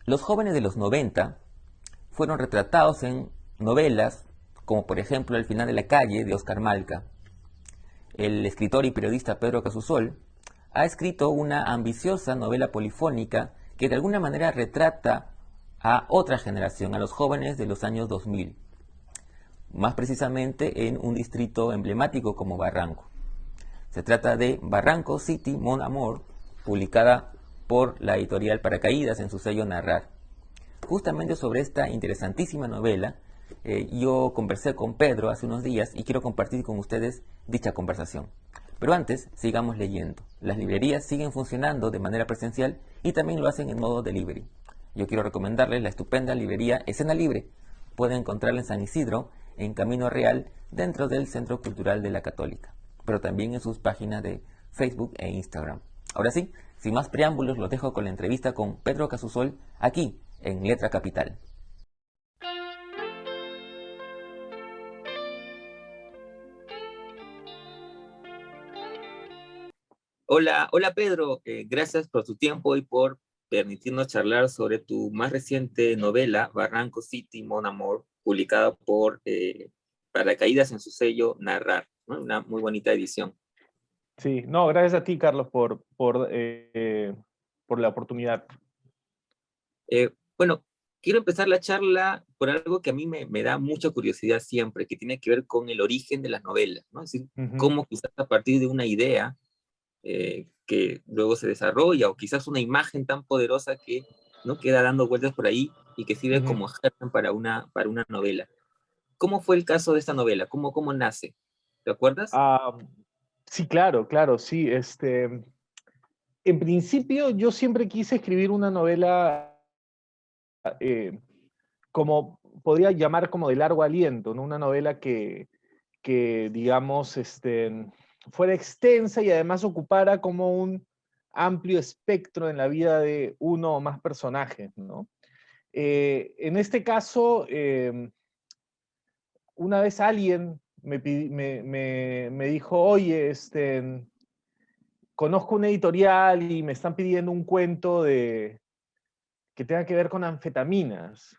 Los jóvenes de los 90 fueron retratados en novelas como por ejemplo El final de la calle de Oscar Malca. El escritor y periodista Pedro Casusol ha escrito una ambiciosa novela polifónica que de alguna manera retrata a otra generación, a los jóvenes de los años 2000, más precisamente en un distrito emblemático como Barranco. Se trata de Barranco City Mon Amour, publicada por la editorial Paracaídas en su sello Narrar. Justamente sobre esta interesantísima novela, yo conversé con Pedro hace unos días y quiero compartir con ustedes dicha conversación. Pero antes, sigamos leyendo. Las librerías siguen funcionando de manera presencial y también lo hacen en modo delivery. Yo quiero recomendarles la estupenda librería Escena Libre. Pueden encontrarla en San Isidro, en Camino Real, dentro del Centro Cultural de la Católica, pero también en sus páginas de Facebook e Instagram. Ahora sí, sin más preámbulos, los dejo con la entrevista con Pedro Casusol, aquí, en Letra Capital. Hola, hola Pedro, gracias por tu tiempo y por permitirnos charlar sobre tu más reciente novela, Barranco City Mon Amour, publicada por Paracaídas en su sello Narrar, ¿no? Una muy bonita edición. Sí, no, gracias a ti, Carlos, por la oportunidad. Bueno, quiero empezar la charla por algo que a mí me da mucha curiosidad siempre, que tiene que ver con el origen de las novelas, ¿no? Es decir, Ujú. cómo quizás a partir de una idea que luego se desarrolla, o quizás una imagen tan poderosa que no queda dando vueltas por ahí y que sirve Ujú. como germen para una novela. ¿Cómo fue el caso de esta novela? ¿Cómo nace? ¿Te acuerdas? Ah, sí, claro, claro, sí. En principio, yo siempre quise escribir una novela, eh, como podría llamar como de largo aliento, ¿no? Una novela que digamos, fuera extensa y además ocupara como un amplio espectro en la vida de uno o más personajes, ¿no? En este caso, una vez alguien me dijo, oye, conozco una editorial y me están pidiendo un cuento que tenga que ver con anfetaminas.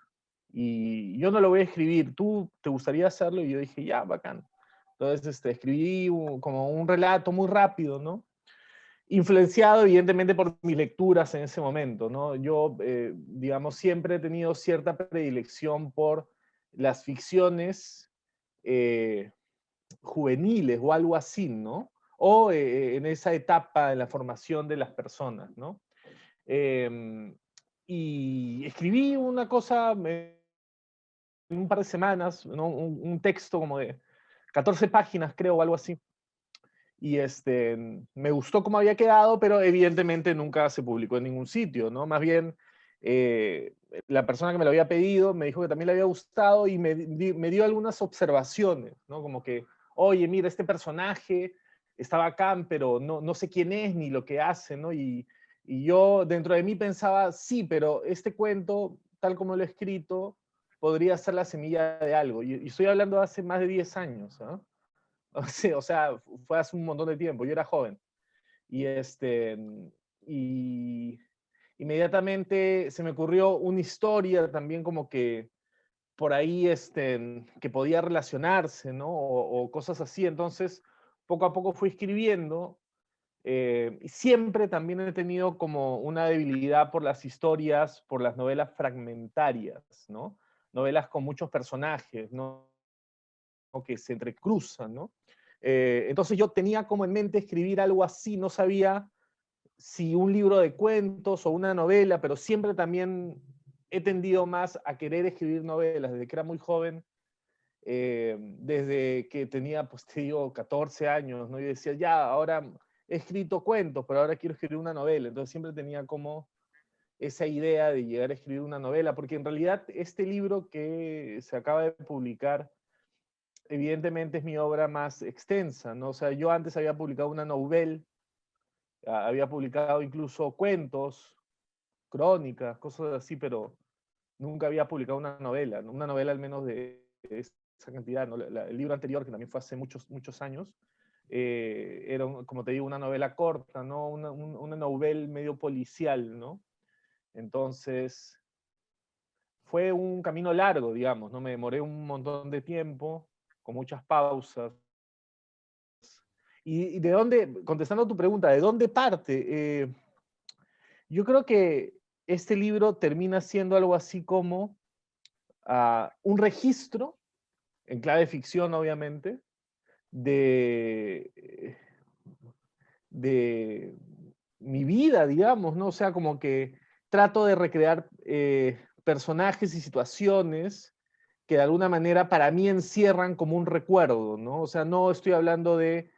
Y yo no lo voy a escribir, ¿tú te gustaría hacerlo? Y yo dije, ya, bacán. Entonces escribí como un relato muy rápido, ¿no? Influenciado evidentemente por mis lecturas en ese momento, ¿no? Yo, digamos, siempre he tenido cierta predilección por las ficciones eh, juveniles o algo así, ¿no? O en esa etapa de la formación de las personas, ¿no? Eh, y escribí una cosa en un par de semanas, ¿no? Un texto como de 14 páginas, creo, o algo así. Y me gustó cómo había quedado, pero evidentemente nunca se publicó en ningún sitio, ¿no? Más bien, eh, la persona que me lo había pedido me dijo que también le había gustado y me dio algunas observaciones, ¿no? Como que, oye, mira, este personaje está bacán, pero no sé quién es ni lo que hace, ¿no? Y yo dentro de mí pensaba, sí, pero este cuento, tal como lo he escrito, podría ser la semilla de algo. Y estoy hablando de hace más de 10 años, ¿no? Sí, o sea, fue hace un montón de tiempo, yo era joven. Y y inmediatamente se me ocurrió una historia también como que por ahí, que podía relacionarse, ¿no? O cosas así. Entonces, poco a poco fui escribiendo. Y siempre también he tenido como una debilidad por las historias, por las novelas fragmentarias, ¿no? Novelas con muchos personajes, ¿no? O que se entrecruzan, ¿no? Entonces yo tenía como en mente escribir algo así, no sabía si un libro de cuentos o una novela, pero siempre también he tendido más a querer escribir novelas desde que era muy joven, desde que tenía, pues te digo, 14 años, ¿no? Y decía, ya, ahora he escrito cuentos, pero ahora quiero escribir una novela. Entonces siempre tenía como esa idea de llegar a escribir una novela, porque en realidad este libro que se acaba de publicar evidentemente es mi obra más extensa, ¿no? O sea, yo antes había publicado una novela, había publicado incluso cuentos, crónicas, cosas así, pero nunca había publicado una novela, ¿no? Una novela al menos de esa cantidad, ¿no? El libro anterior, que también fue hace muchos años, era, como te digo, una novela corta, ¿no? Una novela medio policial, ¿no? Entonces, fue un camino largo, digamos, ¿no? Me demoré un montón de tiempo, con muchas pausas. ¿Y de dónde, contestando a tu pregunta, de dónde parte? Yo creo que este libro termina siendo algo así como un registro, en clave ficción obviamente, de, de mi vida, digamos, ¿no? O sea, como que trato de recrear personajes y situaciones que de alguna manera para mí encierran como un recuerdo, ¿no? O sea, no estoy hablando de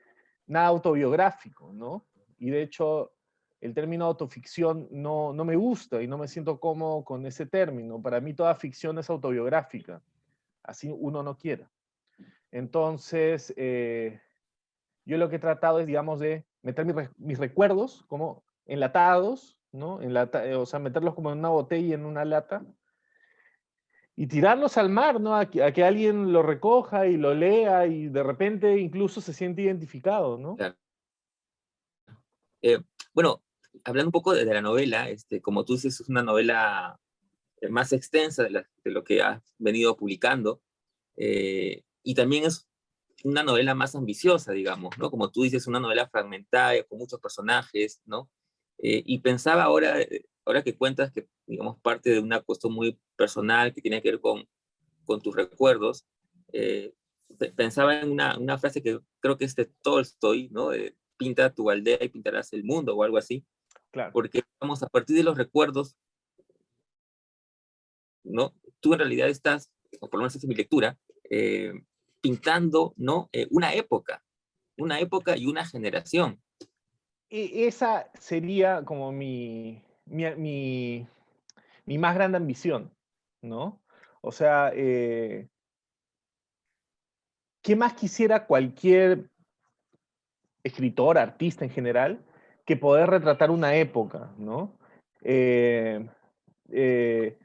nada autobiográfico, ¿no? Y de hecho, el término autoficción no me gusta y no me siento cómodo con ese término. Para mí toda ficción es autobiográfica, así uno no quiera. Entonces, yo lo que he tratado es, digamos, de meter mis recuerdos como enlatados, ¿no? O sea, meterlos como en una botella, en una lata, y tirarlos al mar, ¿no? A que alguien lo recoja y lo lea y de repente incluso se siente identificado, ¿no? Claro. Eh, bueno, hablando un poco de la novela, como tú dices, es una novela más extensa de lo que has venido publicando, y también es una novela más ambiciosa, digamos, ¿no? Como tú dices, una novela fragmentada, con muchos personajes, ¿no? Y pensaba ahora que cuentas que, digamos, parte de una cuestión muy personal que tiene que ver con tus recuerdos, pensaba en una frase que creo que es de Tolstoy, ¿no? Pinta tu aldea y pintarás el mundo, o algo así, Claro. porque, vamos, a partir de los recuerdos, ¿no? Tú en realidad estás, o por lo menos esa es mi lectura, eh, pintando, ¿no? Una época y una generación. Esa sería como mi más grande ambición, ¿no? O sea, ¿qué más quisiera cualquier escritor, artista en general, que poder retratar una época, ¿no? Eh, eh,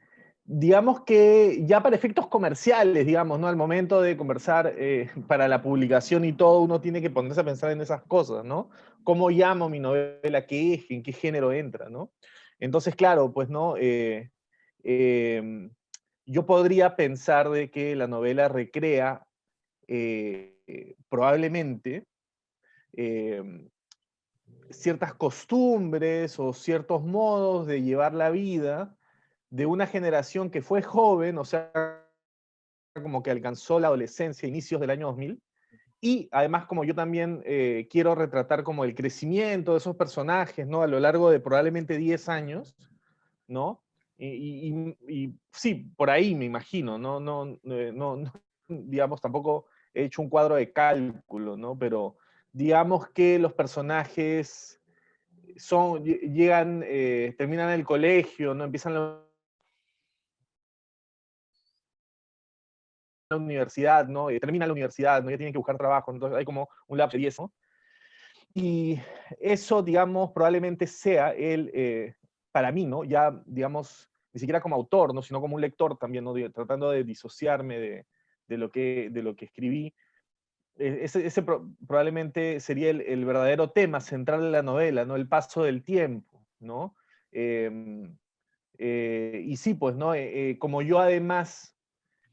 digamos que ya para efectos comerciales, digamos, ¿no? Al momento de conversar para la publicación y todo, uno tiene que ponerse a pensar en esas cosas, ¿no? ¿Cómo llamo mi novela? ¿Qué es? ¿En qué género entra? ¿No? Entonces, claro, pues, ¿no? Yo podría pensar de que la novela recrea probablemente eh, ciertas costumbres o ciertos modos de llevar la vida de una generación que fue joven, o sea, como que alcanzó la adolescencia, inicios del año 2000, y además como yo también quiero retratar como el crecimiento de esos personajes, ¿no? A lo largo de probablemente 10 años, ¿no? Y sí, por ahí me imagino, no, digamos, tampoco he hecho un cuadro de cálculo, ¿no? Pero digamos que los personajes llegan, terminan el colegio, ¿no? Empiezan la universidad, ¿no? Terminan la universidad, ¿no? Ya tienen que buscar trabajo, entonces hay como un lapso de 10, ¿no? Y eso, digamos, probablemente sea para mí, ¿no? Ya, digamos, ni siquiera como autor, ¿no? Sino como un lector también, ¿no? Tratando de disociarme de lo que escribí. Ese probablemente sería el verdadero tema central de la novela, ¿no? El paso del tiempo, ¿no? Eh, y sí, pues, ¿no? Como yo además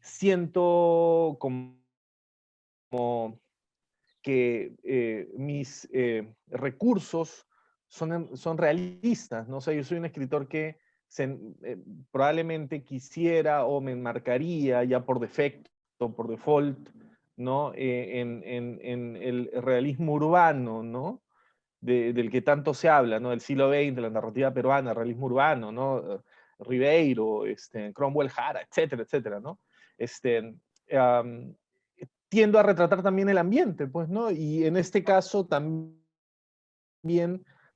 siento como que mis recursos son realistas, ¿no? O sea, yo soy un escritor que eh, probablemente quisiera o me enmarcaría ya por defecto, por default, ¿no? En el realismo urbano, ¿no? Del que tanto se habla, ¿no? Del siglo XX, la narrativa peruana, el realismo urbano, ¿no? Ribeiro, Cromwell Jara, etcétera, etcétera, ¿no? Este, um, Tiendo a retratar también el ambiente, pues, ¿no? Y en este caso también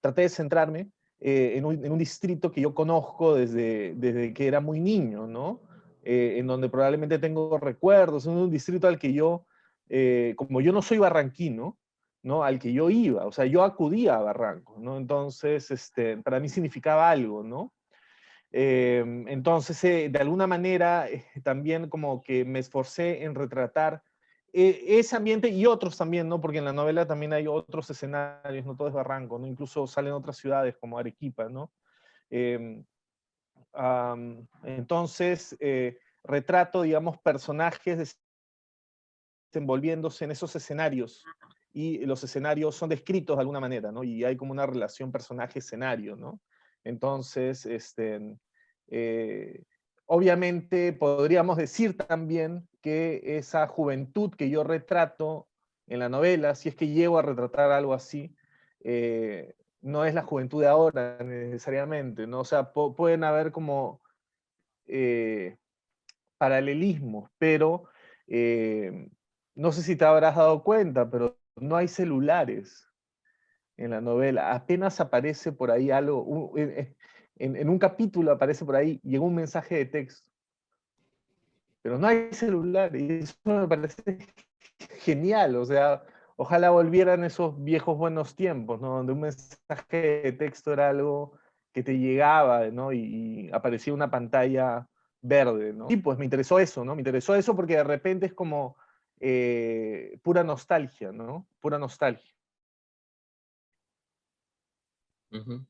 traté de centrarme en un distrito que yo conozco desde que era muy niño, ¿no? En donde probablemente tengo recuerdos, en un distrito al que yo, como yo no soy barranquino, ¿no? Al que yo iba, o sea, yo acudía a Barranco, ¿no? Entonces, para mí significaba algo, ¿no? Entonces, de alguna manera, también como que me esforcé en retratar ese ambiente y otros también, ¿no? Porque en la novela también hay otros escenarios, no todo es Barranco, ¿no? Incluso salen otras ciudades como Arequipa, ¿no? Eh, Entonces, retrato, digamos, personajes desenvolviéndose en esos escenarios, y los escenarios son descritos de alguna manera, ¿no? Y hay como una relación personaje-escenario, ¿no? Entonces, eh, obviamente podríamos decir también que esa juventud que yo retrato en la novela, si es que llego a retratar algo así, no es la juventud de ahora necesariamente, ¿no? O sea, pueden haber como eh, paralelismos, pero eh, no sé si te habrás dado cuenta, pero no hay celulares en la novela. Apenas aparece por ahí algo, en un capítulo aparece por ahí, llegó un mensaje de texto, pero no hay celular, y eso me parece genial. O sea, ojalá volvieran esos viejos buenos tiempos, ¿no? Donde un mensaje de texto era algo que te llegaba, ¿no? Y aparecía una pantalla verde, ¿no? Y pues me interesó eso, ¿no? Me interesó eso porque de repente es como pura nostalgia, ¿no? Pura nostalgia. Ujú.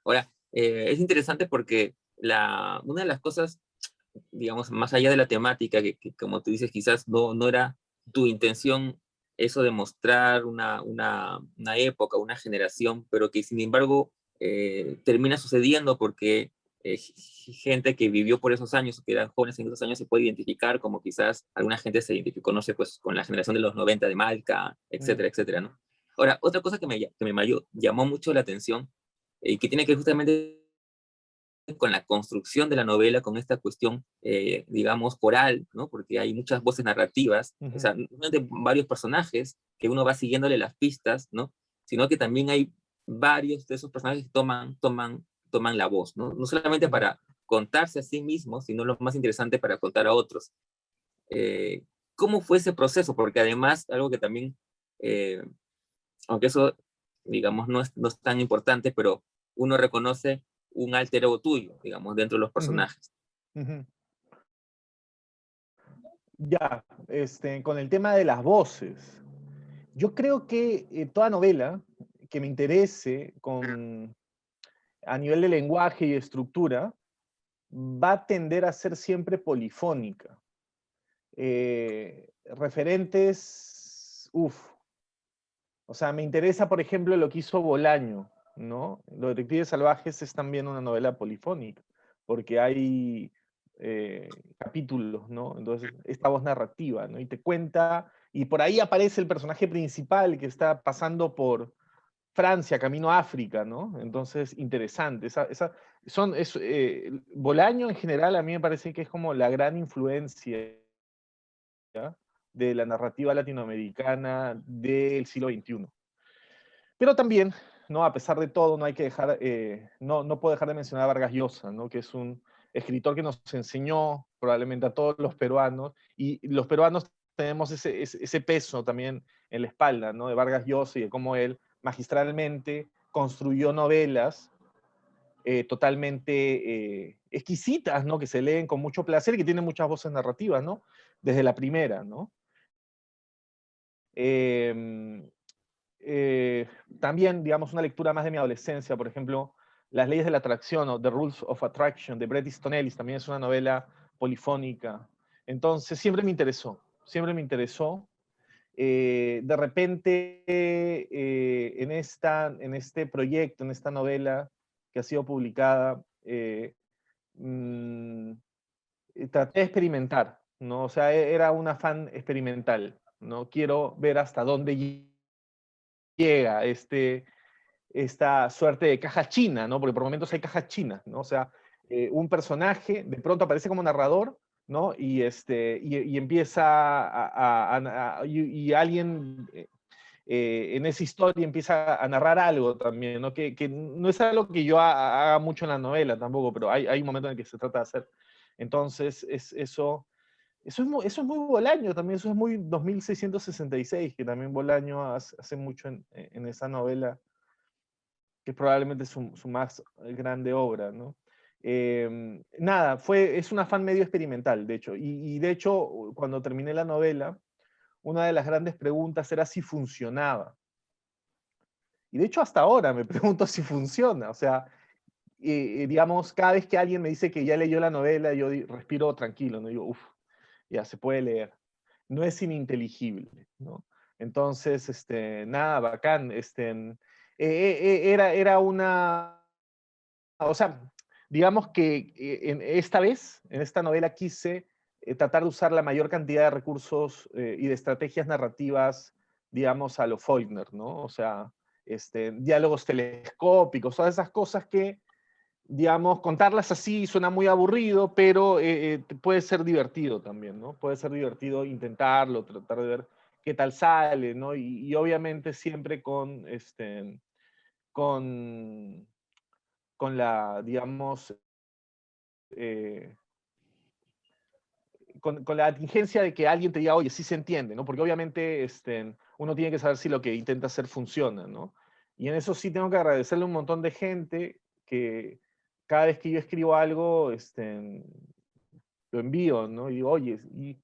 Ahora, es interesante porque una de las cosas, digamos, más allá de la temática, que como tú dices, quizás no era tu intención eso de mostrar una época, una generación, pero que sin embargo termina sucediendo porque gente que vivió por esos años, que eran jóvenes en esos años, se puede identificar como quizás alguna gente se identificó, no sé, pues con la generación de los 90 de Malca, Mm, etcétera, etcétera, ¿no? Ahora, otra cosa llamó mucho la atención y que tiene que ver justamente con la construcción de la novela, con esta cuestión, digamos, coral, ¿no? Porque hay muchas voces narrativas, o ujú, sea, no solamente varios personajes que uno va siguiéndole las pistas, ¿no? Sino que también hay varios de esos personajes que toman la voz, ¿no? No solamente ujú, para contarse a sí mismos, sino lo más interesante para contar a otros. Eh, ¿Cómo fue ese proceso? Porque además, algo que también, eh, aunque eso, digamos, no es tan importante, pero uno reconoce un alter ego tuyo, digamos, dentro de los ujú, personajes. ujú. Ya, con el tema de las voces. Yo creo que toda novela que me interese a nivel de lenguaje y estructura va a tender a ser siempre polifónica. Referentes, uff, o sea, me interesa, por ejemplo, lo que hizo Bolaño, ¿no? Los Detectives Salvajes es también una novela polifónica, porque hay capítulos, ¿no? Entonces, esta voz narrativa, ¿no? Y te cuenta, y por ahí aparece el personaje principal que está pasando por Francia, camino a África, ¿no? Entonces, interesante. Bolaño en general a mí me parece que es como la gran influencia, ¿ya?, de la narrativa latinoamericana del siglo XXI. Pero también, ¿no? A pesar de todo, no hay que dejar, no puedo dejar de mencionar a Vargas Llosa, ¿no? Que es un escritor que nos enseñó probablemente a todos los peruanos, y los peruanos tenemos ese peso también en la espalda, ¿no? De Vargas Llosa y de cómo él magistralmente construyó novelas totalmente exquisitas, ¿no? Que se leen con mucho placer y que tienen muchas voces narrativas, ¿no? Desde la primera, ¿no? Eh, eh, También, digamos, una lectura más de mi adolescencia, por ejemplo, Las leyes de la atracción o The Rules of Attraction de Bret Easton Ellis, también es una novela polifónica. Entonces, siempre me interesó, siempre me interesó. De repente, en este proyecto, en esta novela que ha sido publicada, mm, traté de experimentar, ¿no? O sea, era un afán experimental, ¿no? Quiero ver hasta dónde llega esta suerte de caja china, ¿no? Porque por momentos hay cajas chinas, ¿no? O sea, un personaje de pronto aparece como narrador, ¿no? Y empieza y alguien en esa historia empieza a narrar algo también, ¿no? Que no es algo que yo haga mucho en la novela tampoco, pero hay un momento en el que se trata de hacer. Entonces, eso es muy Bolaño también, eso es muy 2666, que también Bolaño hace mucho en esa novela, que probablemente es su más grande obra, ¿no? Nada, es un afán medio experimental, de hecho. Y de hecho, cuando terminé la novela, una de las grandes preguntas era si funcionaba. Y de hecho, hasta ahora me pregunto si funciona. O sea, digamos, cada vez que alguien me dice que ya leyó la novela, yo respiro tranquilo, ¿no? Digo, uff, ya se puede leer. No es ininteligible, ¿no? Entonces, nada, bacán. Era una, o sea, digamos que esta vez, en esta novela, quise tratar de usar la mayor cantidad de recursos y de estrategias narrativas, digamos, a lo Faulkner, ¿no? O sea, diálogos telescópicos, todas esas cosas que, digamos, contarlas así suena muy aburrido, pero puede ser divertido también, ¿no? Puede ser divertido intentarlo, tratar de ver qué tal sale, ¿no? Y obviamente siempre con, con la, digamos, eh, con la atingencia de que alguien te diga, oye, sí se entiende, ¿no? Porque obviamente uno tiene que saber si lo que intenta hacer funciona, ¿no? Y en eso sí tengo que agradecerle a un montón de gente que cada vez que yo escribo algo, lo envío, ¿no? Y digo, oye, ¿y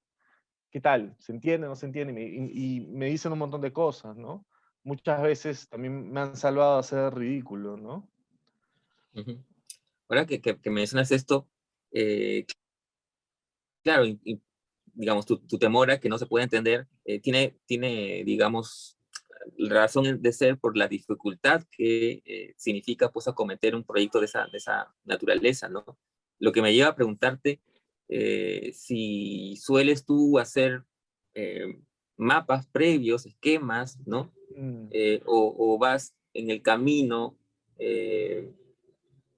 qué tal? ¿Se entiende? ¿No se entiende? Y me dicen un montón de cosas, ¿no? Muchas veces también me han salvado de hacer ridículo, ¿no? Ujú. Ahora que mencionas esto, eh, claro, digamos, tu temor a que no se pueda entender, tiene, digamos, razón de ser por la dificultad que significa pues acometer un proyecto de esa naturaleza, ¿no? Lo que me lleva a preguntarte si sueles tú hacer eh, mapas previos, esquemas, ¿no? Mm. O vas en el camino, eh,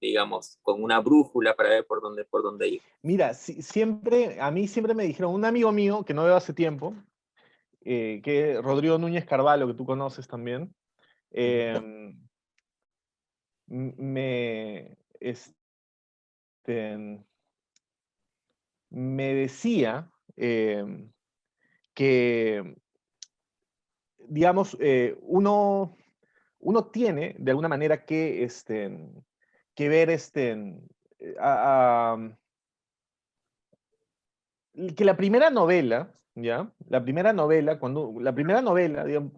digamos, con una brújula para ver por dónde ir. Mira, siempre, a mí siempre me dijeron, un amigo mío que no veo hace tiempo, que es Rodrigo Núñez Carvalho, que tú conoces también, em, me, me decía que, digamos, uno tiene de alguna manera que ver a- a- que la primera novela, ¿ya? La primera novela, digamos,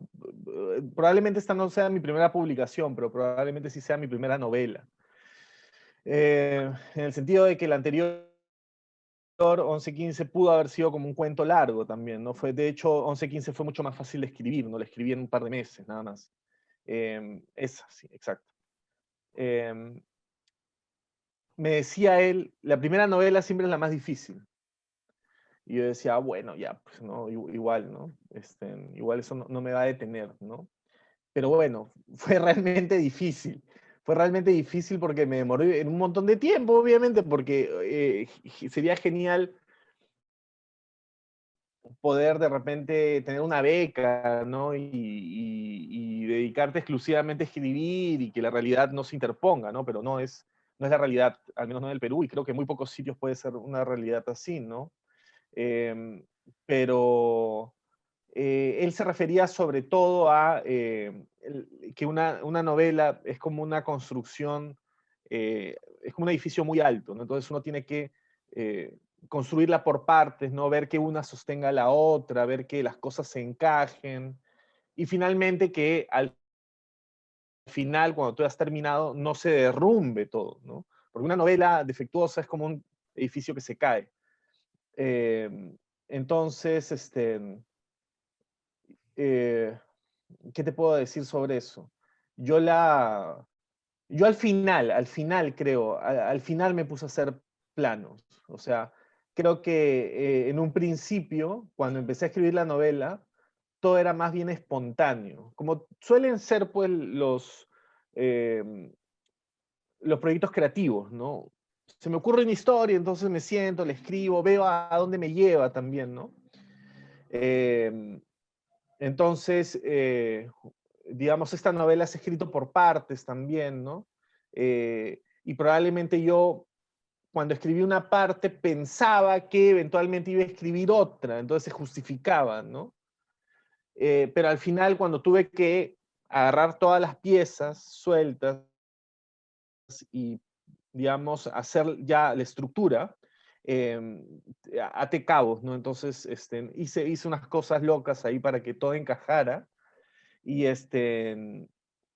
probablemente esta no sea mi primera publicación, pero probablemente sí sea mi primera novela. En el sentido de que la anterior 11-15 pudo haber sido como un cuento largo también, ¿no? De hecho, 11-15 fue mucho más fácil de escribir, ¿no? La escribí en un par de meses, nada más. Esa, sí, exacto. Eh, Me decía él, la primera novela siempre es la más difícil. Y yo decía, bueno, ya, pues no, igual, ¿no? Igual eso no me va a detener, ¿no? Pero bueno, fue realmente difícil. Fue realmente difícil porque me demoré en un montón de tiempo, obviamente, porque sería genial poder de repente tener una beca, ¿no? Y dedicarte exclusivamente a escribir y que la realidad no se interponga, ¿no? Pero no es la realidad, al menos no en el Perú, y creo que en muy pocos sitios puede ser una realidad así, ¿no? Em, pero él se refería sobre todo a que una novela es como una construcción, es como un edificio muy alto, ¿no? Entonces uno tiene que eh, construirla por partes, ¿no? Ver que una sostenga a la otra, ver que las cosas se encajen y finalmente que al final, cuando tú has terminado, no se derrumbe todo, ¿no? Porque una novela defectuosa es como un edificio que se cae. Eh, entonces, eh, ¿qué te puedo decir sobre eso? Yo la, yo al final creo, al final me puse a hacer planos. O sea, creo que en un principio, cuando empecé a escribir la novela, todo era más bien espontáneo. Como suelen ser pues eh, los proyectos creativos, ¿no? Se me ocurre una historia, entonces me siento, le escribo, veo a dónde me lleva también, ¿no? Eh, entonces, digamos, esta novela es escrito por partes también, ¿no? Y probablemente yo, cuando escribí una parte, pensaba que eventualmente iba a escribir otra, entonces se justificaba, ¿no? Pero al final, cuando tuve que agarrar todas las piezas sueltas y, digamos, hacer ya la estructura, eh, até cabos, ¿no? Entonces, hice unas cosas locas ahí para que todo encajara y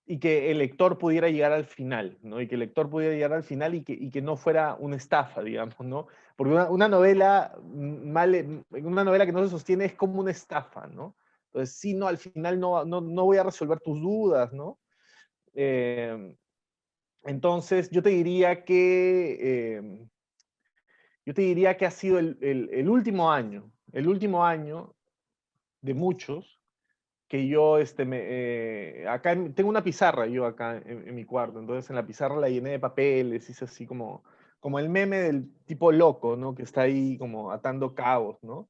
y que el lector pudiera llegar al final, ¿no? Y que el lector pudiera llegar al final y que no fuera una estafa, digamos, ¿no? Porque una novela una novela que no se sostiene es como una estafa, ¿no? Entonces, sí, no, al final no voy a resolver tus dudas, ¿no? Eh, entonces, yo te diría que ha sido el último año de muchos, que yo, tengo una pizarra yo acá en mi cuarto, entonces en la pizarra la llené de papeles, hice así como el meme del tipo loco, ¿no? Que está ahí como atando cabos, ¿no?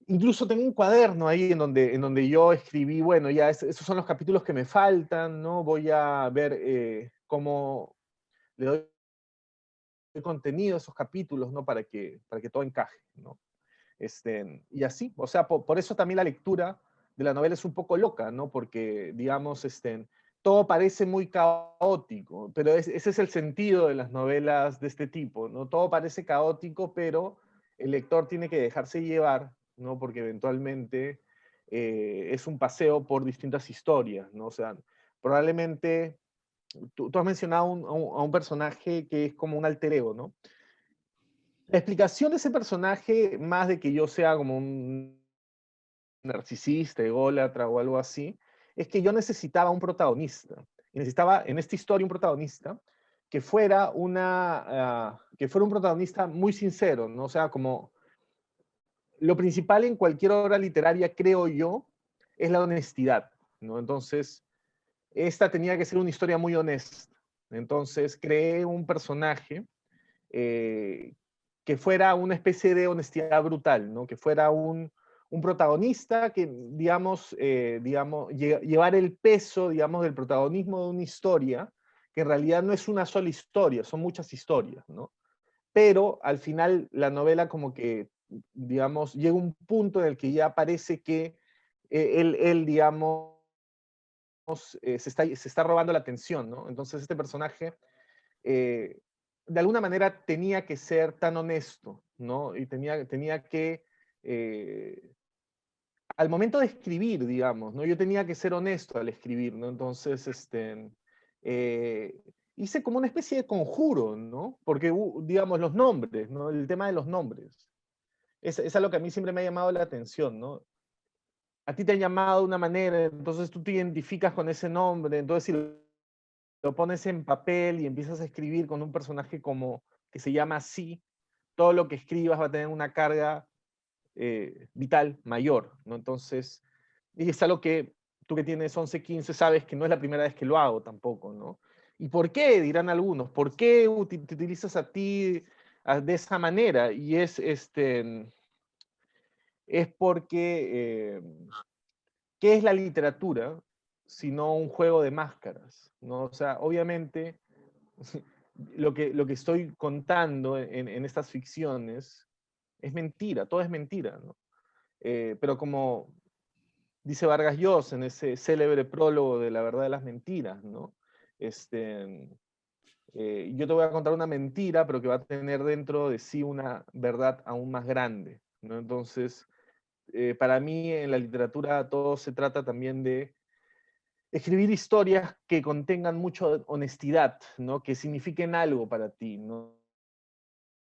Incluso tengo un cuaderno ahí en donde yo escribí, bueno, ya esos son los capítulos que me faltan, ¿no? Voy a ver cómo le doy contenido a esos capítulos, ¿no? Para que todo encaje, ¿no? Y así, o sea, por eso también la lectura de la novela es un poco loca, ¿no? Porque, digamos, todo parece muy caótico, pero ese es el sentido de las novelas de este tipo, ¿no? Todo parece caótico, pero el lector tiene que dejarse llevar, ¿no? Porque eventualmente es un paseo por distintas historias, ¿no? O sea, probablemente tú has mencionado a un personaje que es como un alter ego, ¿no? La explicación de ese personaje, más de que yo sea como un narcisista, ególatra o algo así, es que yo necesitaba un protagonista. Y necesitaba en esta historia un protagonista que fuera un protagonista muy sincero, ¿no? O sea, como lo principal en cualquier obra literaria, creo yo, es la honestidad, ¿no? Entonces, esta tenía que ser una historia muy honesta. Entonces, creé un personaje eh, que fuera una especie de honestidad brutal, ¿no? Que fuera un protagonista que, digamos, llevar el peso, digamos, del protagonismo de una historia, que en realidad no es una sola historia, son muchas historias, ¿no? Pero al final la novela como que, digamos, llega a un punto en el que ya parece que digamos, se está robando la atención, ¿no? Entonces este personaje eh, de alguna manera tenía que ser tan honesto, ¿no? Y tenía que, al momento de escribir, digamos, ¿no? Yo tenía que ser honesto al escribir, ¿no? Entonces, eh, hice como una especie de conjuro, ¿no? Porque, digamos, los nombres, ¿no? El tema de los nombres. Es algo que a mí siempre me ha llamado la atención, ¿no? A ti te han llamado de una manera, entonces tú te identificas con ese nombre, entonces si lo pones en papel y empiezas a escribir con un personaje como que se llama así, todo lo que escribas va a tener una carga vital mayor, ¿no? Entonces, y es algo que tú que tienes 11 15 sabes que no es la primera vez que lo hago tampoco, ¿no? ¿Y por qué? Dirán algunos. ¿Por qué te utilizas a ti de esa manera? Y es porque, ¿qué es la literatura sino un juego de máscaras? ¿No? O sea, obviamente lo que estoy contando en estas ficciones es mentira, todo es mentira, ¿no? Pero como dice Vargas Llosa en ese célebre prólogo de La verdad de las mentiras, ¿no? Este, yo te voy a contar una mentira, pero que va a tener dentro de sí una verdad aún más grande, ¿no? Entonces, para mí en la literatura todo se trata también de escribir historias que contengan mucha honestidad, ¿no? Que signifiquen algo para ti, ¿no?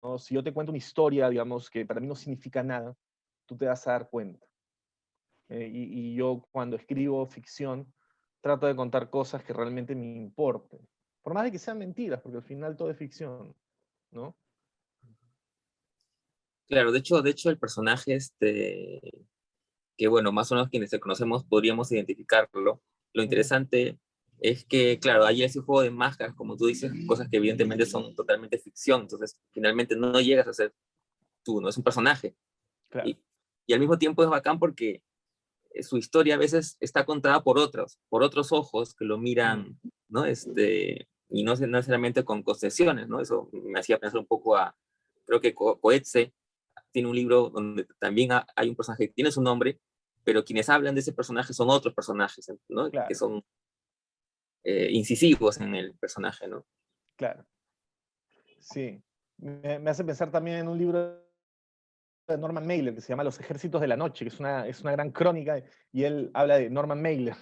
¿No? Si yo te cuento una historia, digamos, que para mí no significa nada, tú te vas a dar cuenta. Y yo cuando escribo ficción trato de contar cosas que realmente me importen. Por más de que sean mentiras, porque al final todo es ficción, ¿no? Claro, de hecho el personaje, que bueno, más o menos quienes te conocemos podríamos identificarlo. Lo Ujú. interesante es que, claro, hay ese juego de máscaras, como tú dices, cosas que evidentemente son totalmente ficción, entonces finalmente no llegas a ser tú, no es un personaje. Claro. Y al mismo tiempo es bacán porque su historia a veces está contada por otros ojos que lo Mm. miran, ¿no? Y no necesariamente con concesiones, ¿no? Eso me hacía pensar un poco creo que Coetzee tiene un libro donde también hay un personaje que tiene su nombre, pero quienes hablan de ese personaje son otros personajes, ¿no? Que Claro, son incisivos en el personaje, ¿no? claro. Sí. Me hace pensar también en un libro de Norman Mailer que se llama Los Ejércitos de la Noche, que es una gran crónica, y él habla de Norman Mailer.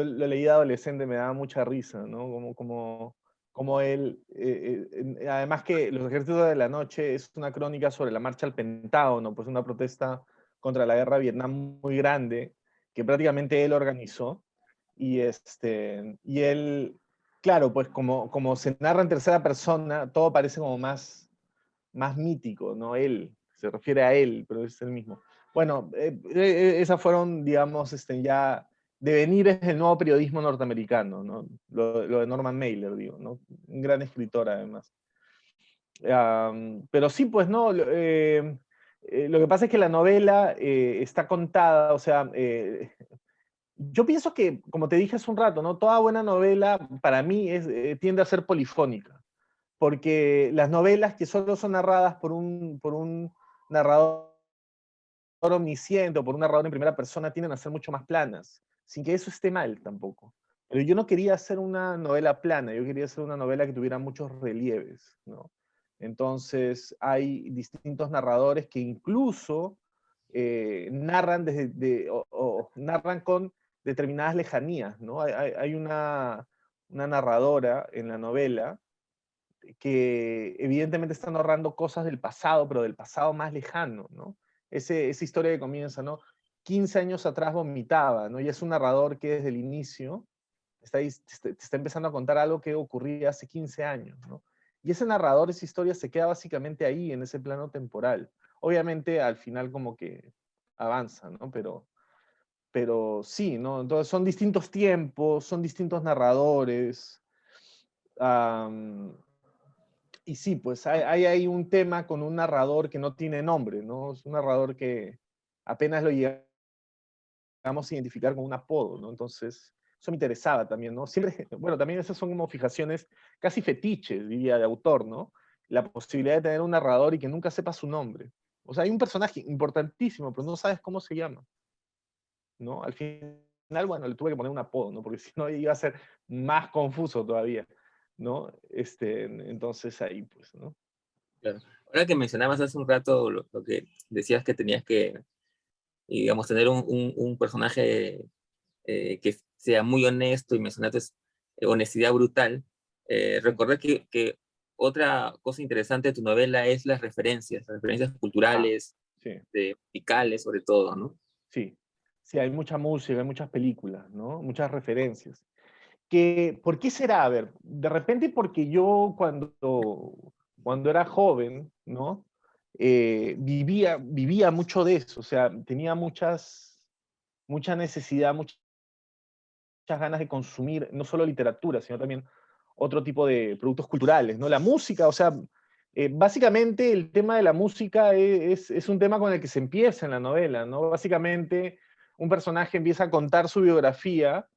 lo leí de adolescente, me daba mucha risa, ¿no? Como él, además que Los Ejércitos de la Noche es una crónica sobre la marcha al Pentágono, pues una protesta contra la guerra de Vietnam muy grande, que prácticamente él organizó, y él, claro, pues como se narra en tercera persona, todo parece como más mítico, ¿no? Él, se refiere a él, pero es el mismo. Bueno, esas fueron, digamos, ya devenires del nuevo periodismo norteamericano, ¿no? Lo de Norman Mailer, digo, ¿no? Un gran escritor, además. Pero sí, pues, ¿no? Lo que pasa es que la novela está contada, o sea, yo pienso que, como te dije hace un rato, ¿no? Toda buena novela, para mí, tiende a ser polifónica, porque las novelas que solo son narradas por un narrador omnisciente o por un narrador en primera persona tienden a ser mucho más planas, sin que eso esté mal tampoco. Pero yo no quería hacer una novela plana, yo quería hacer una novela que tuviera muchos relieves, ¿no? Entonces hay distintos narradores que incluso narran, o narran con determinadas lejanías, ¿no? Hay una narradora en la novela que evidentemente está narrando cosas del pasado, pero del pasado más lejano, ¿no? Esa historia que comienza, ¿no? 15 años atrás vomitaba, ¿no? Y es un narrador que desde el inicio te está empezando a contar algo que ocurría hace 15 años, ¿no? Y ese narrador, esa historia se queda básicamente ahí, en ese plano temporal. Obviamente al final como que avanza, ¿no? Pero sí, ¿no? Entonces son distintos tiempos, son distintos narradores. Um, y sí, pues hay un tema con un narrador que no tiene nombre, ¿no? Es un narrador que apenas lo llegamos a identificar con un apodo, ¿no? Entonces, eso me interesaba también, ¿no? Siempre, bueno, también esas son como fijaciones casi fetiches, diría, de autor, ¿no? La posibilidad de tener un narrador y que nunca sepa su nombre. O sea, hay un personaje importantísimo, pero no sabes cómo se llama, ¿no? Al final, bueno, le tuve que poner un apodo, ¿no? Porque si no iba a ser más confuso todavía, ¿no? Entonces ahí, pues, ¿no? Claro. Ahora que mencionabas hace un rato lo que decías que tenías que, digamos, tener un personaje que sea muy honesto y mencionaste honestidad brutal, recordé que otra cosa interesante de tu novela es las referencias Ah, culturales, sí. musicales sobre todo, ¿no? Sí, sí, hay mucha música, hay muchas películas, ¿no? Muchas referencias. ¿Por qué será? A ver, de repente porque yo cuando era joven, ¿no? Vivía mucho de eso, o sea, tenía mucha necesidad, muchas ganas de consumir no solo literatura, sino también otro tipo de productos culturales, ¿no? La música, o sea, básicamente el tema de la música es un tema con el que se empieza en la novela, ¿no? Básicamente un personaje empieza a contar su biografía,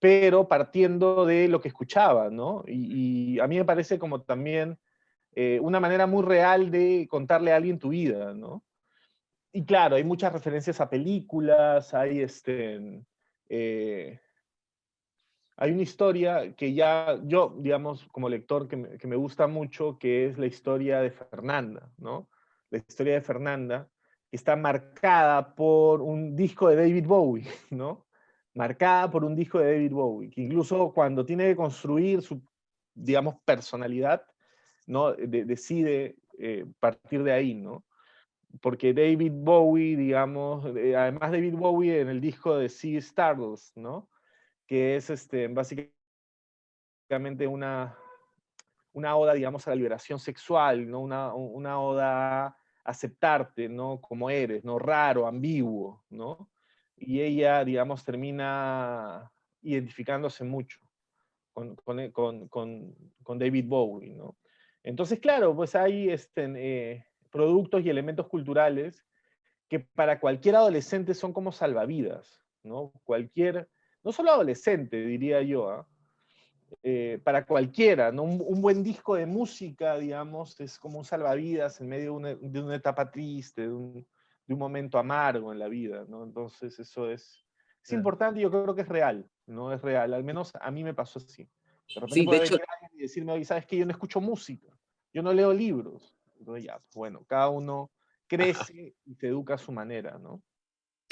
pero partiendo de lo que escuchaba, ¿no? Y a mí me parece como también una manera muy real de contarle a alguien tu vida, ¿no? Y claro, hay muchas referencias a películas, eh, hay una historia que ya yo, digamos, como lector, que me gusta mucho, que es la historia de Fernanda, ¿no? La historia de Fernanda que está marcada por un disco de David Bowie, ¿no? Marcada por un disco de David Bowie, que incluso cuando tiene que construir su, digamos, personalidad, ¿no? Decide partir de ahí, ¿no? Porque David Bowie, digamos, además David Bowie en el disco de Sea Stardust, ¿no? Que es básicamente una oda, digamos, a la liberación sexual, ¿no? Una oda a aceptarte, ¿no? Como eres, ¿no? Raro, ambiguo, ¿no? Y ella, digamos, termina identificándose mucho con David Bowie, ¿no? Entonces, claro, pues hay productos y elementos culturales que para cualquier adolescente son como salvavidas, ¿no? No solo adolescente, diría yo, ¿ah? Para cualquiera, ¿no? Un buen disco de música, digamos, es como un salvavidas en medio de una etapa triste, de un momento amargo en la vida, ¿no? Entonces eso es Claro. importante y yo creo que es real, ¿no? Es real, al menos a mí me pasó así. De repente Sí, de puede hecho, venir alguien y decirme, oye, ¿sabes qué? Yo no escucho música, yo no leo libros. Entonces ya, bueno, cada uno crece y se educa a su manera, ¿no?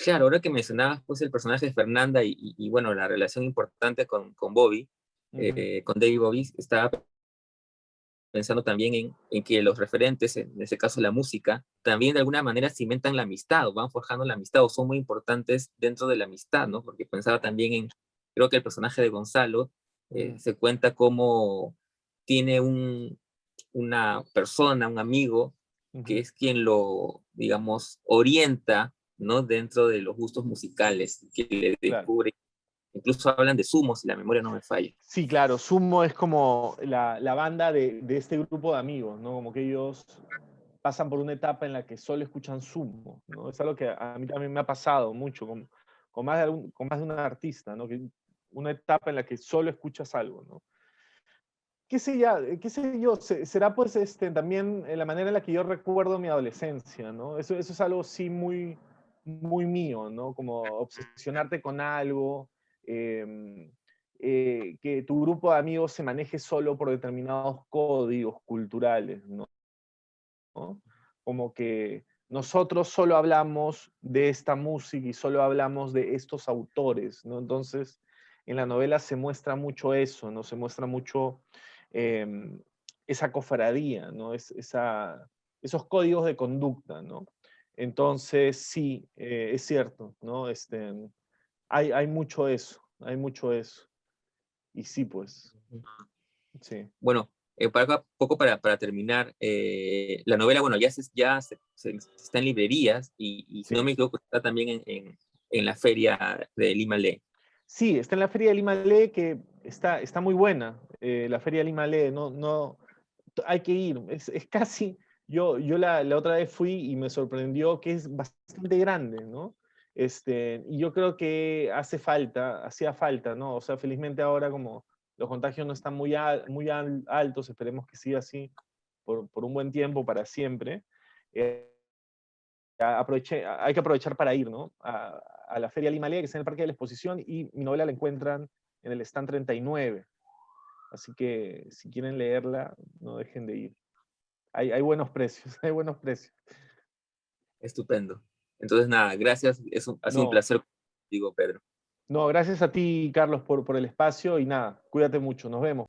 Claro, ahora que mencionabas pues el personaje de Fernanda y, bueno, la relación importante con Bobby, Ujú, con David Bobby, estaba pensando también en que los referentes, en ese caso la música, también de alguna manera cimentan la amistad o van forjando la amistad o son muy importantes dentro de la amistad, ¿no? Porque pensaba también creo que el personaje de Gonzalo ujú, se cuenta cómo tiene una persona, un amigo, que ujú. es quien lo, digamos, orienta, ¿no? Dentro de los gustos musicales, que le Claro. descubre. Incluso hablan de Sumo, si la memoria no me falla. Sí, claro, Sumo es como la banda de este grupo de amigos, ¿no? Como que ellos pasan por una etapa en la que solo escuchan Sumo, ¿no? Es algo que a mí también me ha pasado mucho con más de con más de un artista, ¿no? Que una etapa en la que solo escuchas algo, ¿no? Qué sé yo, será pues también la manera en la que yo recuerdo mi adolescencia, ¿no? Eso es algo sí muy, muy mío, ¿no? Como obsesionarte con algo, em, que tu grupo de amigos se maneje solo por determinados códigos culturales, ¿no? Como que nosotros solo hablamos de esta música y solo hablamos de estos autores, ¿no? Entonces, en la novela se muestra mucho eso, ¿no? Se muestra mucho em, esa cofradía, ¿no? Esos códigos de conducta, ¿no? Entonces, sí, es cierto, ¿no? Hay mucho eso, hay mucho eso. Y sí, pues, sí. Bueno, poco para terminar, la novela, bueno, está en librerías y si no Sí. me equivoco, está también en la feria de Lima Le. Sí, está en la Feria de Lima Le, que está muy buena. La Feria de Lima Le, no, hay que ir. Es casi, yo la otra vez fui y me sorprendió que es bastante grande, ¿no? Y yo creo que hacía falta, ¿no? O sea, felizmente ahora como los contagios no están altos, esperemos que siga así por un buen tiempo, para siempre. eh, hay que aprovechar para ir, ¿no? A la Feria Lima Lea, que está en el Parque de la Exposición, y mi novela la encuentran en el stand 39. Así que si quieren leerla, no dejen de ir. Hay buenos precios, hay buenos precios. Estupendo. Entonces, nada, gracias. Ha sido un No, placer contigo, Pedro. no, gracias a ti, Carlos, por el espacio y nada, cuídate mucho, nos vemos.